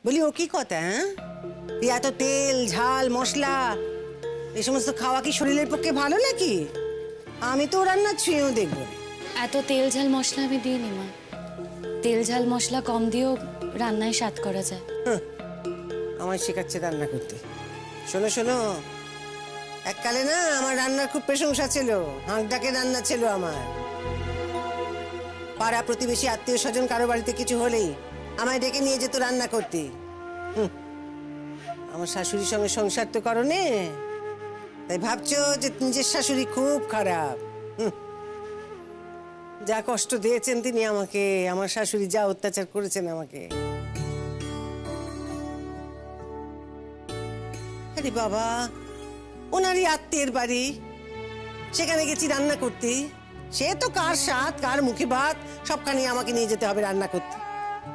বলি ও কি কথা, হ্যাঁ? এই এত তেল ঝাল মশলা এই সমস্ত খাওয়া কি শরীরের পক্ষে ভালো নাকি? আমি তো রান্না ছুঁয়েও দেখবো না। এত তেল ঝাল মশলা আমি দিইনি মা। তেল ঝাল মশলা কম দিয়েও রান্নায় স্বাদ করা যায়। আমার শেখাচ্ছে রান্না করতে। শোনো শোনো, এককালে না আমার রান্নার খুব প্রশংসা ছিল, হাঁক ডাকে রান্না ছিল আমার। পাড়া প্রতিবেশী আত্মীয় স্বজন কারো বাড়িতে কিছু হলেই আমায় ডেকে নিয়ে যেত রান্না করতে। আমার শাশুড়ির সঙ্গে সংসার তো করো নে, তাই ভাবছো যে নিজের শাশুড়ি খুব খারাপ। যা কষ্ট দিয়েছেন তিনি আমাকে, আমার শাশুড়ি যা অত্যাচার করেছেন আমাকে। আরে বাবা, ওনারই আত্মীয়ের বাড়ি, সেখানে গেছি রান্না করতে। সে তো কার স্বাদ কার মুখে ভাত সবখানে আমাকে নিয়ে যেতে হবে রান্না করতে।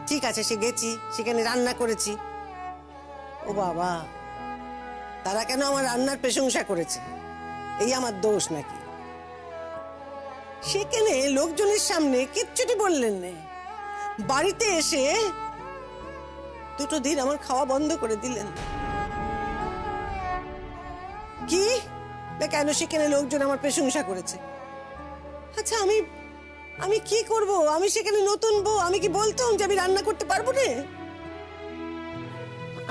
ঠিক আছে, সে গেছি, সেখানে রান্না করেছি। ও বাবা, তারা কেন আমার রান্নার প্রশংসা করেছে? এই আমার দোষ নাকি? সেখানে লোকজনের সামনে কিচ্ছুটি বললেন না, বাড়িতে এসে দুটো দিন আমার খাওয়া বন্ধ করে দিলেন। কি না কেন সেখানে লোকজন আমার প্রশংসা করেছে? আচ্ছা, আমি কি করব? আমি সেখানে নতুন বউ, আমি কি বলতাম যে আমি রান্না করতে পারবো না?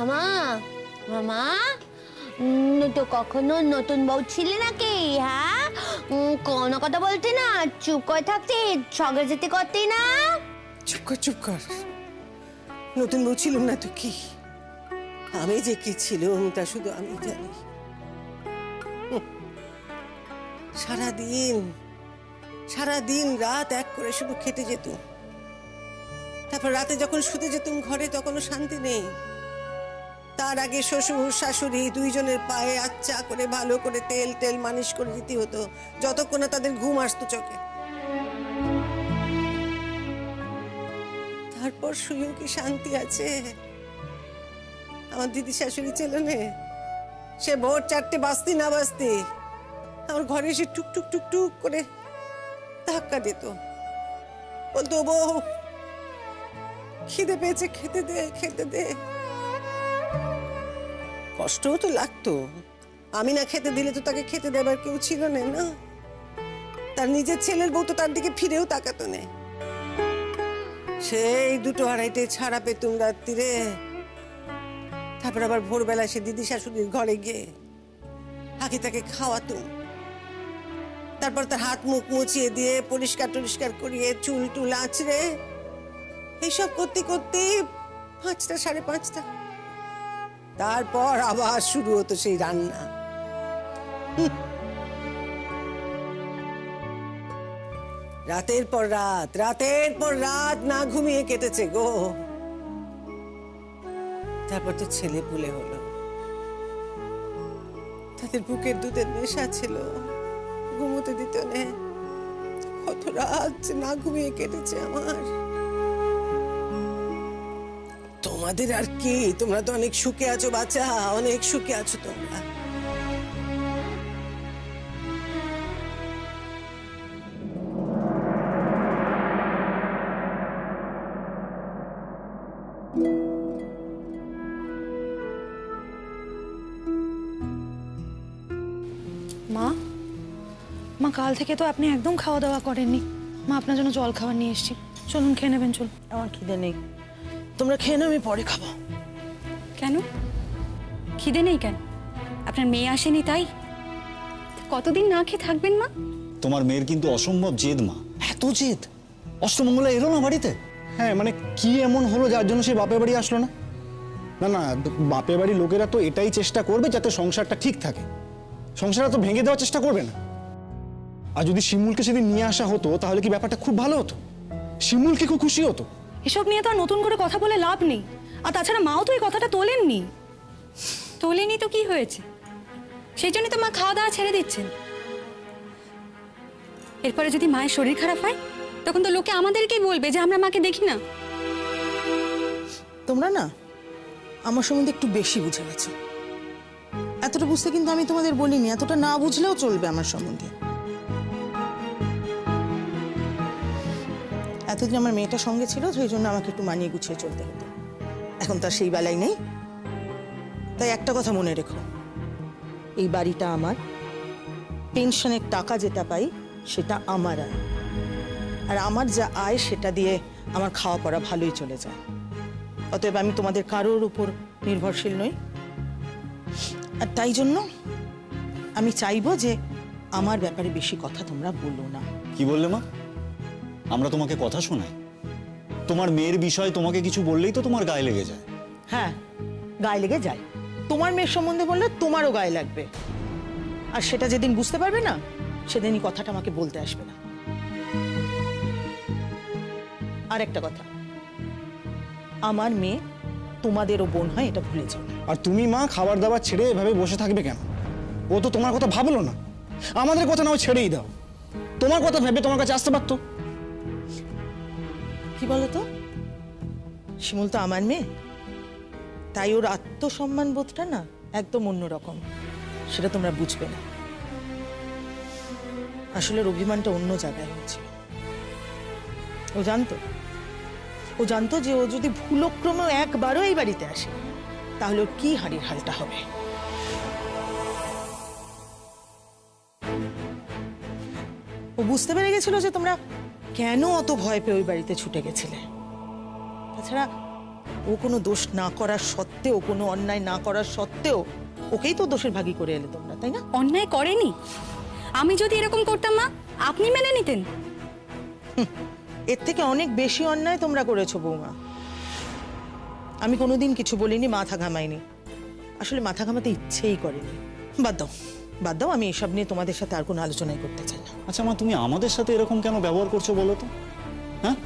আমা মামা তো কখনো নতুন বউ ছিলে নাকি? হ্যাঁ, কোনো কথা বলতে না, চুপ করে থাকতে, ঝগড়া যেতে করতে না। চুপ কর চুপ কর, নতুন বউ ছিলাম না তো কি? আমি যে কি ছিলাম তা শুধু আমি জানি। সারাদিন রাত এক করে শুধু খেটে যেত। তারপর রাতে যখন শুতে যেতুম ঘরে, তখনও শান্তি নেই। তার আগে শ্বশুর শাশুড়ি দুইজনের পায়ে আচ্ছা করে ভালো করে তেল মালিশ করে দিতে হতো, যতক্ষণ না তাদের ঘুম আসতো চোখে। তারপর শুয়েও কি শান্তি আছে? আমার দিদি শাশুড়ি ছিল না, সে ভোর 4টে বাজতে না বাজতে আমার ঘরে এসে টুক টুক টুক টুক করে ধাক্কা দিত, বলতো বউ খিদে পেয়েছে, খেতে দে খেতে দে। কষ্টও তো লাগতো, আমি না খেতে দিলে তো তাকে খেতে দেবার কেউ ছিল না। না, তার নিজের ছেলের বউ তো তার দিকে ফিরেও তাকাতো না। সেই 2-2:30 ছাড়া পেতুম রাত্রিরে। তারপর আবার ভোরবেলা সে দিদি শাশুড়ির ঘরে গিয়ে আগে তাকে খাওয়াতুম, তারপর তার হাত মুখ মুছিয়ে দিয়ে পরিষ্কার করিয়ে চুল টুল আঁচড়ে এইসব করতে করতে 5টা 5:30। তারপর আবার শুরু হতো সেই রান্না। রাতের পর রাত না ঘুমিয়ে কেটেছে গো। তারপর তো ছেলে পুলে হলো, তাদের বুকের দুধের নেশা ছিল, ঘুমোতে দিত না। কত রাত না ঘুমিয়ে কেটেছে আমার। তোমাদের আর কি, তোমরা তো অনেক সুখে আছো বাচ্চা, অনেক সুখে আছো তোমরা। মা মা কাল থেকে তো আপনি একদম খাওয়া দাওয়া করেননি। মা আপনার জন্য জল খাবার নিয়ে এসেছি, চলুন খেয়ে নেবেন। চলুন। আমার খিদে নেই, তোমরা খেয়ে নাও, আমি পরে খাবো। কেন খিদে নেই কেন? আপনার মেয়ে আসেনি তাই? কতদিন না খেয়ে থাকবেন মা? তোমার মেয়ের কিন্তু অসম্ভব জেদ মা, এত জেদ। অষ্টমঙ্গলা এলো না বাড়িতে। হ্যাঁ মানে কি এমন হলো যার জন্য সে বাপের বাড়ি আসলো না? না না, বাপের বাড়ির লোকেরা তো এটাই চেষ্টা করবে যাতে সংসারটা ঠিক থাকে, সংসারটা তো ভেঙে দেওয়ার চেষ্টা করবে না। আর যদি শিমুলকে সেদিন নিয়ে আসা হতো তাহলে কি ব্যাপারটা খুব ভালো হতো, শিমুল কি খুব খুশি হতো। এসব নিয়ে তো আর নতুন করে কথা বলে লাভ নেই। আর তাছাড়া মাও তো এই কথাটা তোলেননি। তোলেনি তো কি হয়েছে? সেই জন্য তো মা খাওয়া দাওয়া ছেড়ে দিচ্ছেন। এরপরে যদি মায়ের শরীর খারাপ হয় তখন তো লোকে আমাদেরকেই বলবে যে আমরা মাকে দেখি না। তোমরা না আমার সম্বন্ধে একটু বেশি বুঝে গেছো। এতটা বুঝতে কিন্তু আমি তোমাদের বলিনি, এতটা না বুঝলেও চলবে আমার সম্বন্ধে। এতদিন আমার মেয়েটা সঙ্গে ছিল, সেই জন্য আমাকে একটু মানিয়ে গুছিয়ে চলতে হতো। এখন তো আর সেই বেলায় নেই। তাই একটা কথা মনে রেখো, এই বাড়িটা আমার, পেনশনের টাকা যেটা পাই সেটা আমার আয়, আর আমার যা আয় সেটা দিয়ে আমার খাওয়া পড়া ভালোই চলে যায়। অতএব আমি তোমাদের কারোর উপর নির্ভরশীল নই। আর তাই জন্য আমি চাইবো যে আমার ব্যাপারে বেশি কথা তোমরা বলো না। কি বললে মা? আমরা তোমাকে কথা শোনাই? তোমার মেয়ের বিষয়ে তোমাকে কিছু বললেই তো তোমার গায়ে লেগে যায়। হ্যাঁ, গায়ে লেগে যায়। তোমার মেয়ের সম্বন্ধে বললে তোমারও গায়ে লাগবে, আর সেটা যেদিন বুঝতে পারবে না সেদিনই কথাটা আমাকে বলতে আসবে না। আর একটা কথা, আমার মেয়ে তোমাদেরও বোন হয়, এটা ভুলে যাও না। আর তুমি মা খাবার দাবার ছেড়ে এভাবে বসে থাকবে কেন? ও তো তোমার কথা ভাবলো না, আমাদের কথা নাও ছেড়েই দাও। তোমার কথা ভেবে তোমার কাছে আসতে পারতো। কি বলতো, শিমুল তো আমার মেয়ে, তাই ওর আত্মসম্মান বোধটা না একদম অন্যরকম, সেটা তোমরা বুঝবে না। আসলে ওর অভিমানটা অন্য জায়গায় হয়েছিল। ও জানতো যে ও যদি ভুলক্রমে একবারও এই বাড়িতে আসে তাহলে ওর কি হাড়ির হালটা হবে। ও বুঝতে পেরে গেছিল যে তোমরা কেন অত ভয় পেয়ে ওই বাড়িতে ছুটে গেছিলে। তাছাড়া ও কোনো দোষ না করার সত্ত্বেও, কোনো অন্যায় না করার সত্ত্বেও ওকেই তো দোষের ভাগী করে এলে তোমরা, তাই না? অন্যায় করেনি। আমি যদি এরকম করতাম মা, আপনি মেনে নিতেন? এর থেকে অনেক বেশি অন্যায় তোমরা করেছো বৌমা। আমি কোনোদিন কিছু বলিনি, মাথা ঘামাইনি। আসলে মাথা ঘামাতে ইচ্ছেই করেনি। বাদ দাও, আমি এসব নিয়ে তোমাদের সাথে আর কোনো আলোচনাই করতে চাই না। আচ্ছা মা, তুমি আমাদের সাথে এরকম কেন ব্যবহার করছো বলো তো? হ্যাঁ,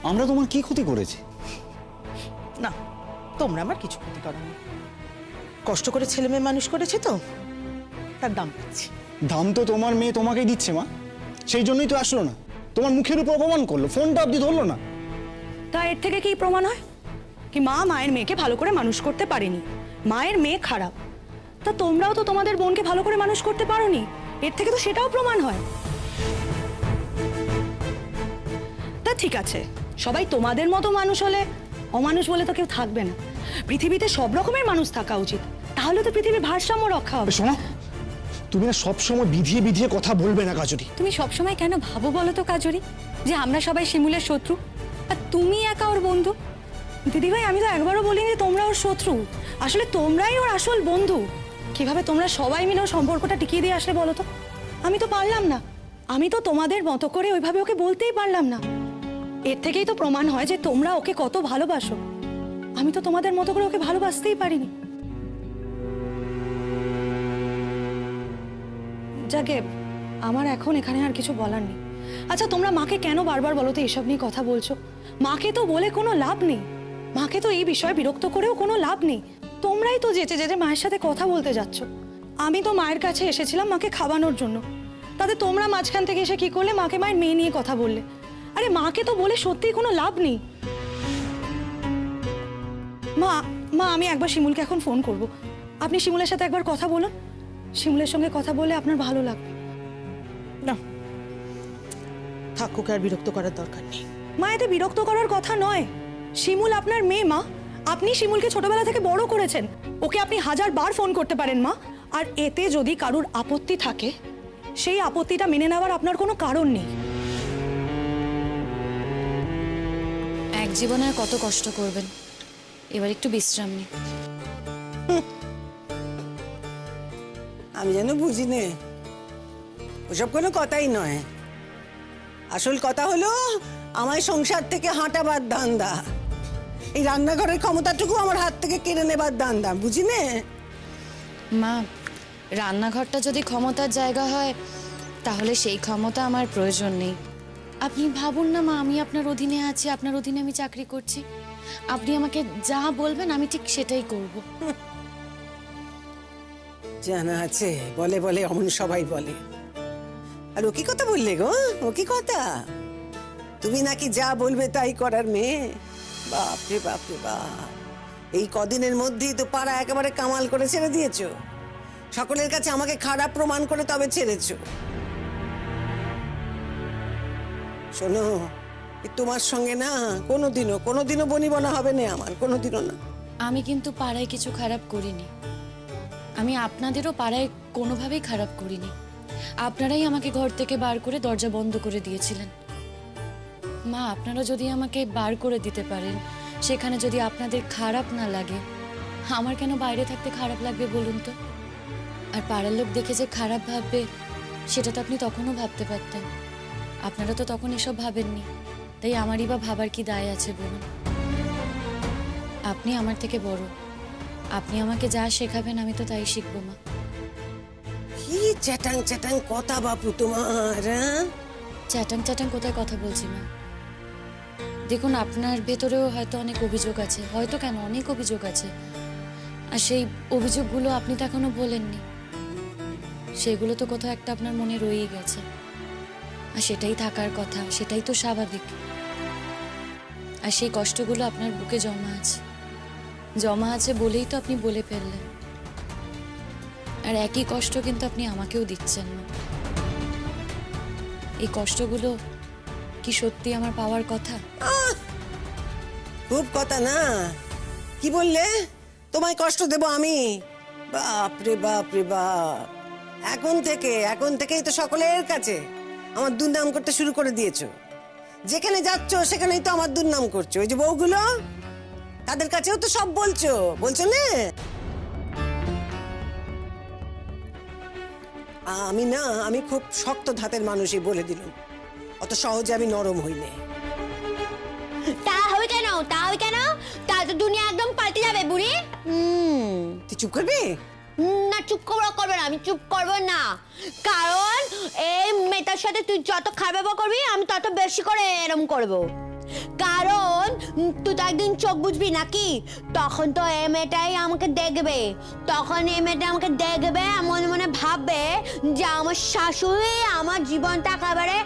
আমরা তোমার কি ক্ষতি করেছি? না, তোমরা আমার কিছু ক্ষতি করোনি। কষ্ট করে ছেলে মেয়ে মানুষ করেছে তো, তার দাম পাচ্ছি। দাম তো তোমার মেয়ে তোমাকেই দিচ্ছে মা, সেই জন্যই তো আসলো না। তোমার মুখের উপর অপমান করলো, ফোনটা অবধি ধরলো না। তা এর থেকে কি প্রমাণ হয় কি মা মায়ের মেয়েকে ভালো করে মানুষ করতে পারেনি, মায়ের মেয়ে খারাপ? তা তোমরাও তো তোমাদের বোনকে ভালো করে মানুষ করতে পারোনি, এর থেকে তো সেটাও প্রমাণ হয়। তা ঠিক আছে, সবাই তোমাদের মতো মানুষ হলে অমানুষ বলে তো কেউ থাকবে না। পৃথিবীতে সব রকমের মানুষ থাকা উচিত, তাহলে তো পৃথিবীর ভারসাম্য রক্ষা হবে। শোনো, তুমি না সবসময় বিধিয়ে বিধিয়ে কথা বলবে না কাজরি। তুমি সবসময় কেন ভাবো বলো তো কাজরি, যে আমরা সবাই শিমুলের শত্রু আর তুমি একা ওর বন্ধু? দিদিভাই, আমি তো একবারও বলিনি তোমরা ওর শত্রু, আসলে তোমরাই ওর আসল বন্ধু। কিভাবে তোমরা সবাই মিলে ওর সম্পর্কটা টিকিয়ে দিয়ে আসলে বলো তো? আমি তো পারলাম না, আমি তো তোমাদের মতো করে ওইভাবে ওকে বলতেই পারলাম না। এর থেকেই তো প্রমাণ হয় যে তোমরা ওকে কত ভালোবাসো। আমি তো তোমাদের মতো করে ওকে ভালোবাসতেই পারিনি। যাকে আমার এখন এখানে আর কিছু বলার নেই। আচ্ছা, তোমরা মাকে কেন বারবার বলো তো এসব নিয়ে কথা বলছো? মাকে তো বলে কোনো লাভ নেই, মাকে তো এই বিষয়ে বিরক্ত করেও কোনো লাভ নেই। তোমরাই তো যেচে যেচে মায়ের সাথে কথা বলতে যাচ্ছ। আমি তো মায়ের কাছে এসেছিলাম মাকে খাওয়ানোর জন্য, তাতে তোমরা মাঝখান থেকে এসে কি করলে, মাকে মায়ের মেয়ে নিয়ে কথা বললে। আরে মাকে তো বলে সত্যিই কোনো লাভ নেই। মা আমি একবার শিমুলকে এখন ফোন করব, আপনি শিমুলের সাথে একবার কথা বলুন। শিমুলের সঙ্গে কথা বলে আপনার ভালো লাগবে। না, থাকুক, আর বিরক্ত করার দরকার নেই। মা, এতে বিরক্ত করার কথা নয়। শিমুল আপনার মেয়ে মা, আপনি শিমুলকে ছোটবেলা থেকে বড় করেছেন, ওকে আপনি 1000 বার ফোন করতে পারেন মা। আর এতে যদি কারুর আপত্তি থাকে, সেই আপত্তিটা মেনে নেওয়ার আপনার কোনো কারণ নেই। এক জীবনে আর কত কষ্ট করবেন, এবার একটু বিশ্রাম নিন। আমি যেন বুঝি নে, ওসব কোনো কথাই নয়। আসল কথা হলো আমায় সংসার থেকে হাঁটাবার ধান্দা, এই রান্নাঘরের ক্ষমতাটুকু আমার হাত থেকে কেড়ে নেবার ধান্দা, বুঝি নে? মা, রান্নাঘরটা যদি ক্ষমতার জায়গা হয় তাহলে সেই ক্ষমতা আমার প্রয়োজন নেই। আপনি ভাবুন না মা, আমি আপনার অধীনে আছি, আপনার অধীনে আমি চাকরি করছি। আপনি আমাকে যা বলবেন আমি ঠিক সেটাই করব। জানা আছে, বলে বলে অমন সবাই বলে। আর ও কি কথা বললে গো? ও কি কথা? তুমি নাকি যা বলবে তাই করার মেয়ে? বাপরে বাপরে বাপ, এই কদিনের মধ্যেই তো পাড়া একেবারে কামাল করে ছেড়ে দিয়েছো। সকলের কাছে আমাকে খারাপ প্রমাণ করে তবে ছেড়েছো। শোনো, তোমার সঙ্গে না কোনোদিনও বনিবনা হবে না আমার, কোনোদিনও না। আমি কিন্তু পাড়ায় কিছু খারাপ করিনি, আমি আপনাদেরও পাড়ায় কোনোভাবেই খারাপ করিনি। আপনারাই আমাকে ঘর থেকে বার করে দরজা বন্ধ করে দিয়েছিলেন। মা, আপনারা যদি আমাকে বার করে দিতে পারেন, সেখানে যদি আপনাদের খারাপ না লাগে, আমার কেন বাইরে থাকতে খারাপ লাগবে বলুন তো? আর পাড়ার লোক দেখে যে খারাপ ভাববে, সেটা তো আপনি তখনও ভাবতে পারতেন। আপনারা তো তখন এসব ভাবেননি, তাই আমারই বা ভাবার কি দায় আছে বলুন? আপনি আমার থেকে বড়, আপনি আমাকে যা শেখাবেন আমি তো তাই শিখবো মা। কি চ্যাটাং চ্যাটাং কথা বাপু তোমার, হ্যাঁ? চ্যাটাং চ্যাটাং কোথায় কথা বলছি মা? দেখুন, আপনার ভেতরেও হয়তো অনেক অভিযোগ আছে, হয়তো কেন অনেক অভিযোগ আছে, আর সেই অভিযোগগুলো আপনি তো এখনো বলেননি। সেগুলো তো কোথাও একটা আপনার মনে রয়েই গেছে, আর সেটাই থাকার কথা, সেটাই তো স্বাভাবিক। আর সেই কষ্টগুলো আপনার বুকে জমা আছে বলেই তো আপনি বলে ফেললেন। আর একই কষ্ট কিন্তু আপনি আমাকেও দিচ্ছেন না। এই কষ্টগুলো কি সত্যি আমার পাওয়ার কথা? খুব কথা না, কি বললে? তোমায় কষ্ট দেব আমি? বাপ রে বাপ রে বাপ, এখন থেকেই তো সকলের কাছে আমার দুর্নাম করতে শুরু করে দিয়েছো। যেখানে যাচ্ছ সেখানেই তো আমার দুর্নাম করছো। ওই যে বউগুলো, তাদের কাছেও তো সব বলছো না? আমি খুব শক্ত ধাতের মানুষই, বলে দিলাম। অত সহজে আমি নরম হই না। তা হবে কেন? তা তো দুনিয়া একদম পাল্টে যাবে বুড়ি। তুই চুপ করবি? না, চুপ করবে না, আমি চুপ করবো না। কারণ এই মেয়েটার সাথে তুই যত খারাপ ব্যবহার করবি, আমি তত বেশি করে এরম করবো। কারণ তুই তো একদিন চোখ বুঝবি নাকি, তখন তো এই মেয়েটাই আমাকে দেখবে। তখন এই মেয়েটা আমাকে দেখবে, মনে মনে ভাববে যে আমার শাশুড়ি আমার জীবনটা একেবারে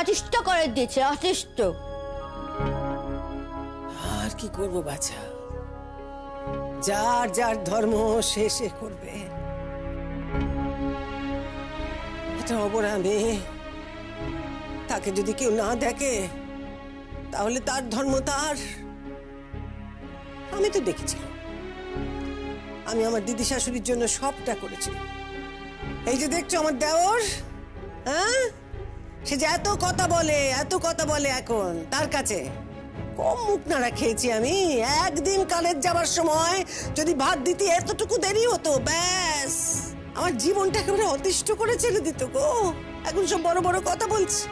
অতিষ্ঠ করে দিয়েছে, অতিষ্ঠ। আর কি করবো বাছা, যার যার ধর্ম সে করবে। এটা অবরা মেয়ে, তাকে যদি কেউ না দেখে তাহলে তার ধর্ম তার। আমি তো দেখেছিলাম, আমি আমার দিদি শাশুড়ির জন্য সবটা করেছিলাম। এই যে দেখছো আমার দেওর, হ্যাঁ, সে যে এত কথা বলে এখন তার কাছে কম মুখ নাড়া খেয়েছি আমি। একদিন কলেজ যাবার সময় যদি ভাত দিতে এতটুকু দেরি হতো, ব্যাস আমার জীবনটা একেবারে অতিষ্ঠ করে ছেড়ে দিত গো। এখন সব বড় বড় কথা বলছে,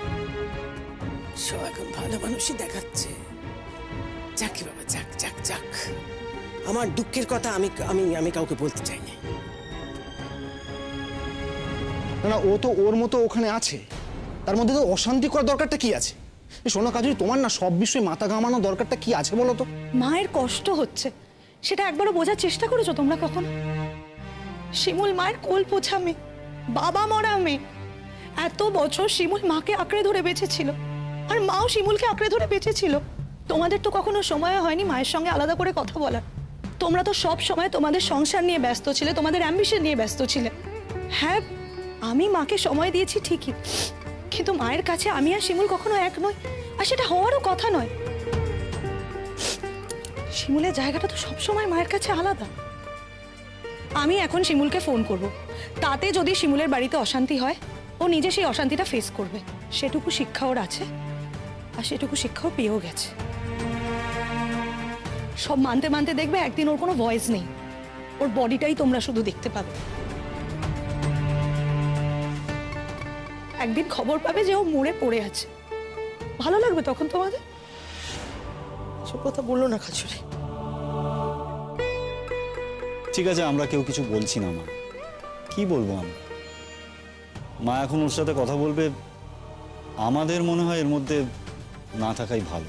সব এখন ভালো মানুষই দেখাচ্ছে। যাক বাবা, যাক। আমার দুঃখের কথা আমি কাউকে বলতে চাই না। না, ও তো ওর মতো ওখানে আছে, তার মধ্যে তো অশান্তি করার দরকারটা কি আছে? শোনো কাজী, তোমার না সব বিষয়ে মাথা ঘামানোর দরকারটা কি আছে বলো তো? মায়ের কষ্ট হচ্ছে, সেটা একবারও বোঝার চেষ্টা করেছো তোমরা কখনো? শিমুল মায়ের কোল পোছা মেয়ে, বাবা মরা মেয়ে। এত বছর শিমুল মাকে আঁকড়ে ধরে বেঁচেছিল, আর মাও শিমুলকে আঁকড়ে ধরে বেঁচেছিল। তোমাদের তো কখনো সময় হয়নি মায়ের সঙ্গে আলাদা করে কথা বলার। তোমরা তো সব সময় তোমাদের সংসার নিয়ে ব্যস্ত ছিলে, তোমাদের অ্যাম্বিশন নিয়ে ব্যস্ত ছিলে। হ্যাঁ, আমি মাকে সময় দিয়েছি ঠিকই, কিন্তু মায়ের কাছে আমি আর শিমুল কখনো এক নই, আর সেটা হওয়ারও কথা নয়। শিমুলের জায়গাটা তো সবসময় মায়ের কাছে আলাদা। আমি এখন শিমুলকে ফোন করব, তাতে যদি শিমুলের বাড়িতে অশান্তি হয়, ও নিজে সেই অশান্তিটা ফেস করবে। সেটুকু শিক্ষা ওর আছে, আর সেটুকু শিক্ষাও পেয়েও গেছে। সব মানতে দেখবে একদিন ওর কোনো ভয়েস নেই, ওর বডিটাই তোমরা শুধু দেখতে পাবে। একদিন খবর পাবে যে ও মরে পড়ে আছে, ভালো লাগবে তখন তোমাদের? সব কথা বললো না খাচুরি। ঠিক আছে, আমরা কেউ কিছু বলছি না মা, কি বলবো আমরা? মা এখন ওর সাথে কথা বলবে, আমাদের মনে হয় এর মধ্যে না থাকাই ভালো।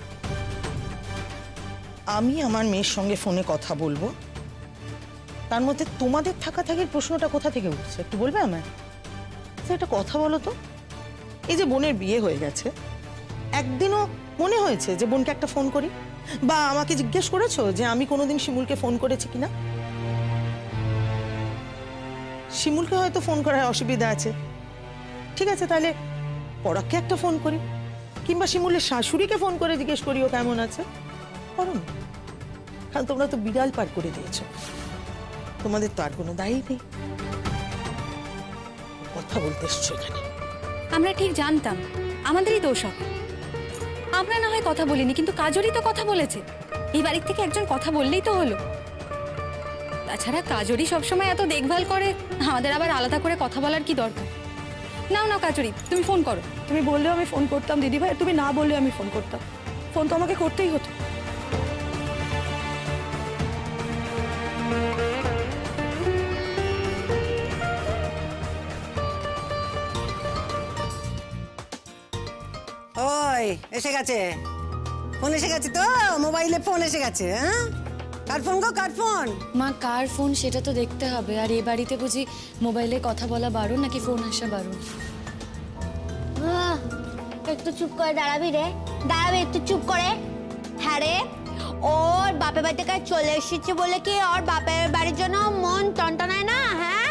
আমি আমার মেয়ের সঙ্গে ফোনে কথা বলবো, তার মধ্যে তোমাদের থাকার প্রশ্নটা কোথা থেকে উঠছে একটু বলবে আমায়? একটা কথা বলো তো, এই যে বোনের বিয়ে হয়ে গেছে, একদিনও মনে হয়েছে যে বোনকে একটা ফোন করি? বা আমাকে জিজ্ঞেস করেছো যে আমি কোনোদিন শিমুলকে ফোন করেছি কিনা? শিমুলকে হয়তো ফোন করার অসুবিধা আছে, ঠিক আছে, তাহলে পরাগকে একটা ফোন করি, কিংবা শিমুলের শাশুড়িকে ফোন করে জিজ্ঞেস করি ও কেমন আছে। করো না। কারণ তোমরা তো বিড়াল পার করে দিয়েছো, তোমাদের তো আর কোনো দায়ী নেই। কথা বলতে এসছো এখানে? আমরা ঠিক জানতাম আমাদেরই দোষ হবে। আমরা না হয় কথা বলিনি, কিন্তু কাজরি তো কথা বলেছে। এই বাড়ির থেকে একজন কথা বললেই তো হলো। তাছাড়া কাজরি সবসময় এত দেখভাল করে, আমাদের আবার আলাদা করে কথা বলার কি দরকার? নাও নাও কাজরি, তুমি ফোন করো। তুমি বললেও আমি ফোন করতাম দিদিভাই, তুমি না বললেও আমি ফোন করতাম। ফোন তো আমাকে করতেই হতো। ওই এসে গেছে, ফোন এসে গেছে তো, মোবাইলে ফোন এসে গেছে। হ্যাঁ, কার ফোন গো, কার ফোন? মা কার ফোন সেটা তো দেখতে হবে। আর এই বাড়িতে বুঝি মোবাইলে কথা বলা বারণ নাকি ফোন আসা বারণ? একটু চুপ করে দাঁড়াবি রে, দাঁড়াবি একটু চুপ করে। হ্যাঁ রে, ওর বাপের বাড়ি থেকে চলে এসেছে বলে কি ওর বাপের বাড়ির জন্য মন টনটনায় না? হ্যাঁ,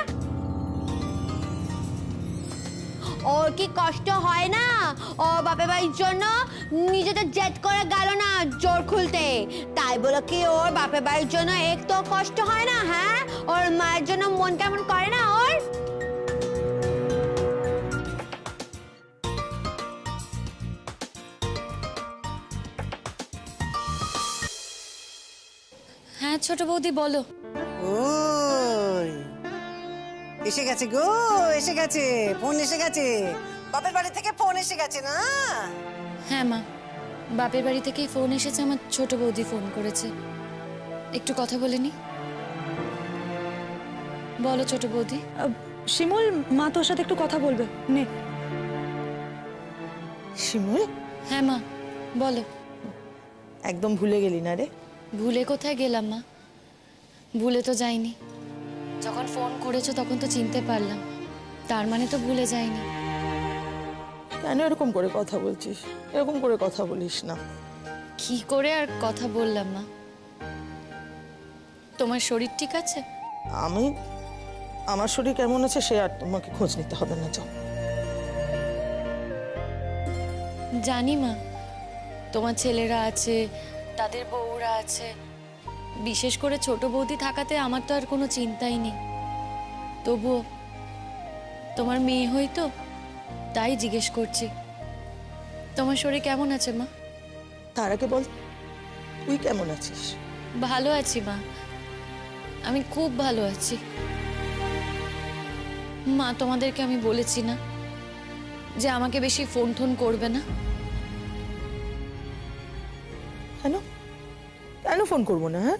ওর কি কষ্ট হয় না? ও বাপের বাড়ির জন্য নিজেদের জেদ করে গেল না জোর খুলতে, তাই বলে কি ওর বাপের বাড়ির জন্য একটু কষ্ট হয় না? হ্যাঁ, ওর মায়ের জন্য মন কেমন করে না ওর? হ্যাঁ ছোট বৌদি বলো। ওই এসে গেছে গো, এসে গেছে, ফোন এসে গেছে, বাপের বাড়ি থেকে ফোন এসে গেছে না? হ্যাঁ মা, বাপের বাড়ি থেকেই ফোন এসেছে। আমার ছোট বৌদি ফোন করেছে, একটু কথা বলে নি। বলো ছোট বৌদি। শিমুল, মা তোর সাথে একটু কথা বলবে, নে। শিমুল, হ্যাঁ মা বলো। একদম ভুলে গেলি না রে? ভুলে কোথায় গেলাম মা, ভুলে তো যাইনি। যখন ফোন করেছো তখন তো চিনতে পারলাম, তার মানে তো ভুলে যাইনি। কেন এরকম করে কথা বলছিস? এরকম করে কথা বলিস না। কি করে আর কথা বললাম মা? তোমার শরীর ঠিক আছে? আমার শরীর কেমন আছে সে আর তোমাকে খোঁজ নিতে হবে না, যাও। জানি মা, তোমার ছেলেরা আছে, তাদের বউরা আছে, বিশেষ করে ছোট বৌদি থাকাতে আমার তো আর কোনো চিন্তাই নেই। তবুও তোমার মেয়ে হইতো, তাই জিজ্ঞেস করছি তোমার শরীর কেমন আছে মা? তার আগে বল, তুই কেমন আছিস? ভালো আছি মা, আমি খুব ভালো আছি। মা তোমাদেরকে আমি বলেছি না যে আমাকে বেশি ফোন টোন করবে না? কেন কেন ফোন করবো না? হ্যাঁ,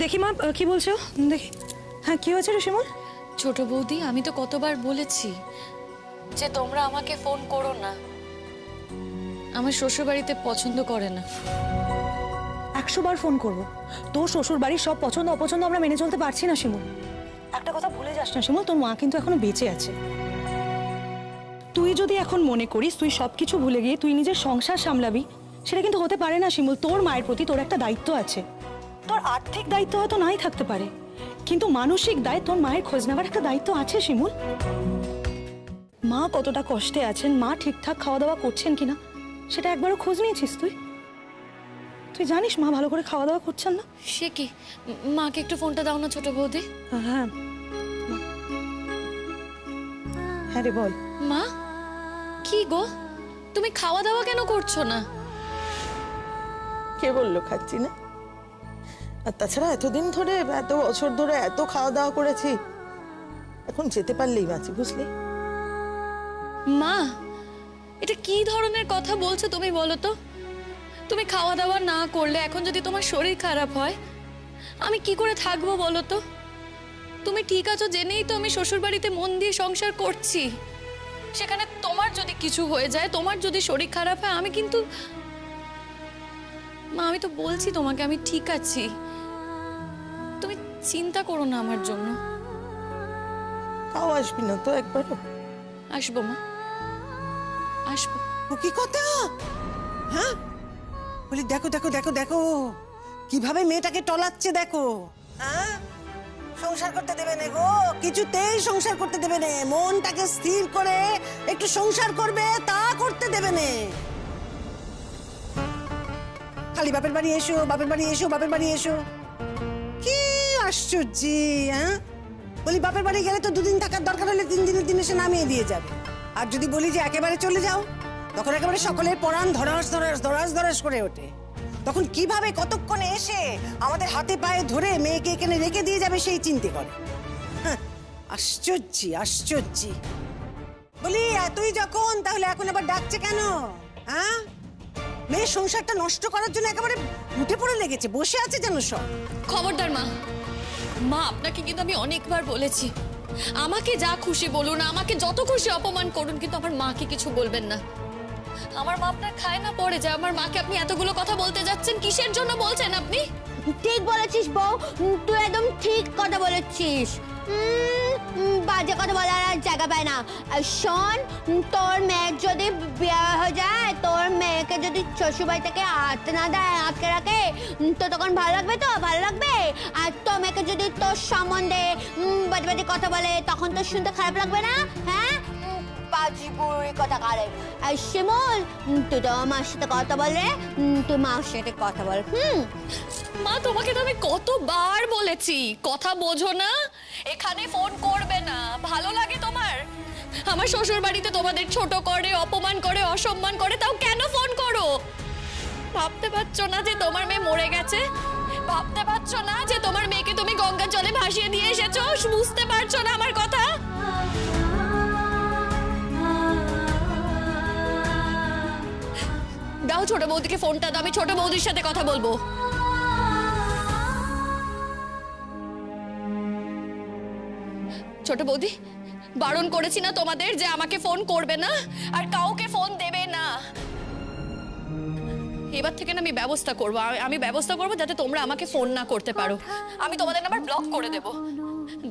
দেখি মা কি বলছো, দেখি। হ্যাঁ, কি হয়েছে রে শিমুল? ছোট বৌদি, আমি তো কতবার বলেছি যে তোমরা আমাকে ফোন করো না। আমার শ্বশুর বাড়িতে পছন্দ করে না। 100 বার ফোন করবো, তোর শ্বশুর বাড়ির সব পছন্দ অপছন্দ আমরা মেনে চলতে পারছি না শিমুল। একটা কথা ভুলে যাস না শিমুল, তোর মা কিন্তু এখনো বেঁচে আছে। তুই যদি এখন মনে করিস তুই সবকিছু ভুলে গিয়ে তুই নিজের সংসার সামলাবি, সেটা কিন্তু হতে পারে না শিমুল। তোর মায়ের প্রতি তোর একটা দায়িত্ব আছে। তোর আর্থিক দায়িত্ব হয়তো নাই থাকতে পারে, কিন্তু মানসিক দায় তোর মায়ের খোঁজ নেওয়ার একটা দায়িত্ব আছে শিমুল। মা কতটা কষ্টে আছেন, মা ঠিকঠাক খাওয়া দাওয়া করছেন কিনা সেটা একবারও খোঁজ নিয়েছিস তুই? তুই জানিস মা ভালো করে খাওয়া দাওয়া করছেন না? সে কি, মাকে একটু ফোনটা দাও না ছোট বৌদি। হ্যাঁ হ্যাঁ রে বল। মা, কি গো, তুমি খাওয়া দাওয়া কেন করছো না? কে বললো খাচ্ছি না? আর তাছাড়া এতদিন ধরে, এত বছর ধরে এত খাওয়া দাওয়া করেছি, এখন যেতে পারলেই বাঁচি, বুঝলি? মা, এটা কি ধরনের কথা বলছো তুমি বলো তো? তুমি খাওয়া দাওয়া না করলে এখন যদি তোমার শরীর খারাপ হয় আমি কি করে থাকবো বলো তো? তুমি ঠিক আছো জেনেই তো আমি শ্বশুর বাড়িতে মন দিয়ে সংসার করছি। সেখানে তোমার যদি কিছু হয়ে যায়, তোমার যদি শরীর খারাপ হয়, আমি কিন্তু মা, আমি তো বলছি তোমাকে আমি ঠিক আছি, তুমি চিন্তা করো না আমার জন্য। তাও আসবি না তো একবারও? আসবো মা, আসবো। ও কি কথা? হ্যাঁ, বলি দেখো দেখো দেখো দেখো কিভাবে মেয়েটাকে টলাচ্ছে দেখো। হ্যাঁ, সংসার করতে দেবে না গো, কিছুতেই সংসার করতে দেবে না। মনটাকে স্থির করে একটু সংসার করবে, তা করতে দেবে না। খালি বাপের বাড়ি এসো, বাপের বাড়ি এসো, বাপের বাড়ি এসো। আশ্চর্য, হ্যাঁ? বলি বাপের বাড়ি গেলে তো 2 দিন থাকার দরকার হলে 3 দিনের দিন এসে নামিয়ে দিয়ে যাবে। আর যদি বলি যে একেবারে চলে যাও, তখন একেবারে সকলের পরাণ ধরাস ধরাস ধরাস ধরাস করে ওঠে। তখন কিভাবে কতক্ষণে এসে আমাদের হাতে পায়ে ধরে মেয়েকে এখানে রেখে দিয়ে যাবে সেই চিন্তা করে। হ্যাঁ, আশ্চর্য আশ্চর্য। বলি এতই যখন, তাহলে এখন আবার ডাকছে কেন? হ্যাঁ, মেয়ের সংসারটা নষ্ট করার জন্য একেবারে উঠে পড়ে লেগেছে, বসে আছে যেন সব। খবরদার মা, মা আপনাকে কিন্তু আমি অনেকবার বলেছি, আমাকে যা খুশি বলুন, আমাকে যত খুশি অপমান করুন, কিন্তু আমার মাকে কিছু বলবেন না। আমার মা আপনার খায় না পড়ে যায়। আমার মাকে আপনি এতগুলো কথা বলতে যাচ্ছেন, কিসের জন্য বলছেন আপনি? ঠিক বলেছিস বউ, তুই একদম ঠিক কথা বলেছিস। বাজে কথা বলার আর জায়গা পায় না। আর শোন, তোর মেয়ের যদি বিয়ে হয়ে যায়, তোর মেয়েকে যদি শ্বশুরবাড়ি থেকে আটতে না দেয়, আটকে রাখে, তো তখন ভালো লাগবে? তো ভালো লাগবে? আর তোর মেয়েকে যদি তোর সম্বন্ধে বাজে বাজে কথা বলে, তখন তো শুনতে খারাপ লাগবে না? হ্যাঁ, বাজি বুড়ি কথা কারে। আর শিমুল, তুই তো আমার সাথে কথা বলে, তুই মার সাথে কথা বল। মা, তোমাকে তো আমি কতবার বলেছি, কথা বোঝো না, এখানে ফোন করবে না। ভালো লাগে তোমার? আমার শ্বশুর বাড়িতে তোমাদের ছোট করে, অপমান করে, অসম্মান করে, তাও কেন ফোন করো? ভাবতে পারছো না যে তোমার মেয়ে মরে গেছে? ভাবতে পারছো না যে তোমার মেয়েকে তুমি গঙ্গার জলে ভাসিয়ে দিয়ে এসেছো? বুঝতে পারছো না আমার কথা? দাও ছোট বৌদিকে ফোনটা দাও, আমি ছোট বৌদির সাথে কথা বলবো। ছোট বৌদি, বারণ করেছি না তোমাদের যে আমাকে ফোন করবে না আর কাউকে ফোন দেবে না। এবার থেকে না আমি ব্যবস্থা করবো, আমি ব্যবস্থা করবো যাতে তোমরা আমাকে ফোন না করতে পারো। আমি তোমাদের নাম্বার ব্লক করে দেব।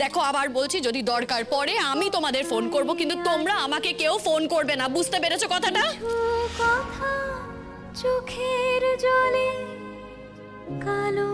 দেখো, আবার বলছি, যদি দরকার পড়ে আমি তোমাদের ফোন করব, কিন্তু তোমরা আমাকে কেউ ফোন করবে না। বুঝতে পেরেছো কথাটা? চোখের জলে কালো